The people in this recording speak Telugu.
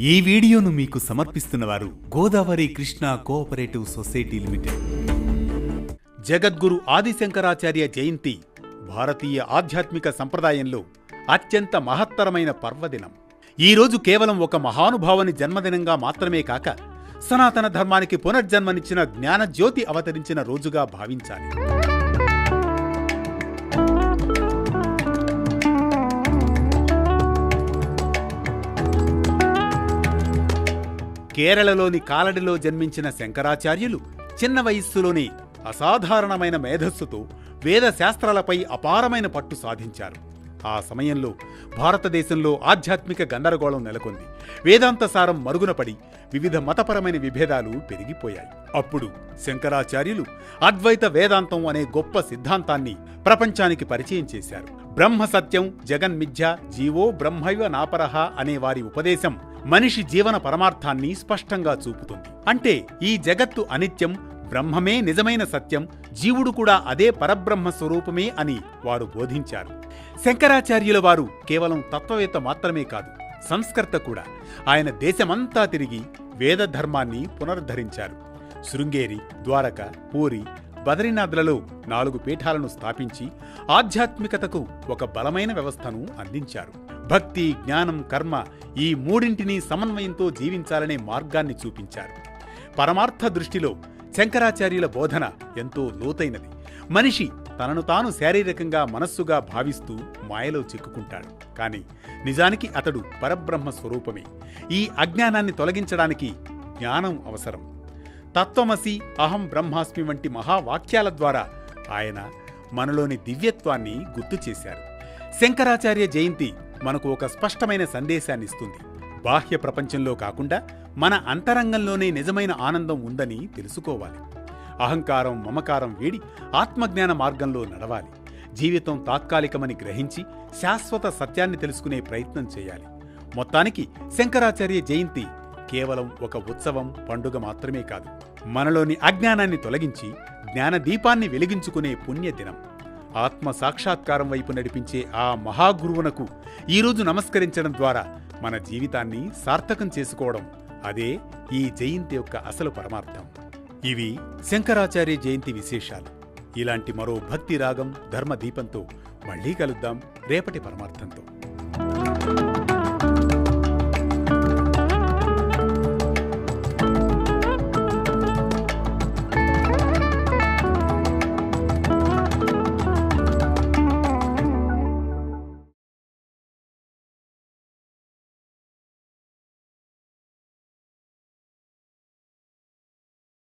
ఈ వీడియోను మీకు సమర్పిస్తున్నవారు Godavari Krishna cooperative society limited. Jagadguru Adi Shankaracharya Jayanti భారతీయ ఆధ్యాత్మిక సంప్రదాయంలో అత్యంత మహత్తరమైన పర్వదినం. ఈరోజు కేవలం ఒక మహానుభావుని జన్మదినంగా మాత్రమే కాక సనాతన ధర్మానికి పునర్జన్మనిచ్చిన జ్ఞానజ్యోతి అవతరించిన రోజుగా భావించాలి. కేరళలోని కాలడిలో జన్మించిన శంకరాచార్యులు చిన్న వయస్సులోనే అసాధారణమైన మేధస్సుతో వేద శాస్త్రాలపై అపారమైన పట్టు సాధించారు. ఆ సమయంలో భారతదేశంలో ఆధ్యాత్మిక గందరగోళం నెలకొంది. వేదాంత సారం మరుగున పడి వివిధ మతపరమైన విభేదాలు పెరిగిపోయాయి. అప్పుడు శంకరాచార్యులు అద్వైత వేదాంతం అనే గొప్ప సిద్ధాంతాన్ని ప్రపంచానికి పరిచయం చేశారు. బ్రహ్మ సత్యం జగన్మిథ్య జీవో బ్రహ్మైవ నాపరః అనే వారి ఉపదేశం మనిషి జీవన పరమార్థాన్ని స్పష్టంగా చూపుతుంది. అంటే ఈ జగత్తు అనిత్యం, బ్రహ్మమే నిజమైన సత్యం, జీవుడు కూడా అదే పరబ్రహ్మ స్వరూపమే అని వారు బోధించారు. శంకరాచార్యుల వారు కేవలం తత్వవేత్త మాత్రమే కాదు, సంస్కర్త కూడా. ఆయన దేశమంతా తిరిగి వేద ధర్మాన్ని పునరుద్ధరించారు. శృంగేరి, ద్వారక, పూరి, బదరీనాథ్లలో 4 పీఠాలను స్థాపించి ఆధ్యాత్మికతకు ఒక బలమైన వ్యవస్థను అందించారు. భక్తి, జ్ఞానం, కర్మ ఈ మూడింటినీ సమన్వయంతో జీవించాలనే మార్గాన్ని చూపించారు. పరమార్థ దృష్టిలో శంకరాచార్యుల బోధన ఎంతో లోతైనది. మనిషి తనను తాను శారీరకంగా మనస్సుగా భావిస్తూ మాయలో చిక్కుకుంటాడు. కాని నిజానికి అతడు పరబ్రహ్మ స్వరూపమే. ఈ అజ్ఞానాన్ని తొలగించడానికి జ్ఞానం అవసరం. తత్వమసి, అహం బ్రహ్మాస్మి వంటి మహావాక్యాల ద్వారా ఆయన మనలోని దివ్యత్వాన్ని గుర్తు చేశారు. శంకరాచార్య జయంతి మనకు ఒక స్పష్టమైన సందేశాన్నిస్తుంది. బాహ్య ప్రపంచంలో కాకుండా మన అంతరంగంలోనే నిజమైన ఆనందం ఉందని తెలుసుకోవాలి. అహంకారం, మమకారం వీడి ఆత్మజ్ఞాన మార్గంలో నడవాలి. జీవితం తాత్కాలికమని గ్రహించి శాశ్వత సత్యాన్ని తెలుసుకునే ప్రయత్నం చేయాలి. మొత్తానికి శంకరాచార్య జయంతి కేవలం ఒక ఉత్సవం, పండుగ మాత్రమే కాదు, మనలోని అజ్ఞానాన్ని తొలగించి జ్ఞానదీపాన్ని వెలిగించుకునే పుణ్యదినం. ఆత్మ సాక్షాత్కారం వైపు నడిపించే ఆ మహాగురువునకు ఈరోజు నమస్కరించడం ద్వారా మన జీవితాన్ని సార్థకం చేసుకోవడం, అదే ఈ జయంతి యొక్క అసలు పరమార్థం. ఇవి శంకరాచార్య జయంతి విశేషాలు. ఇలాంటి మరో భక్తి రాగం, ధర్మ దీపంతో మళ్లీ కలుద్దాం రేపటి పరమార్థంతో.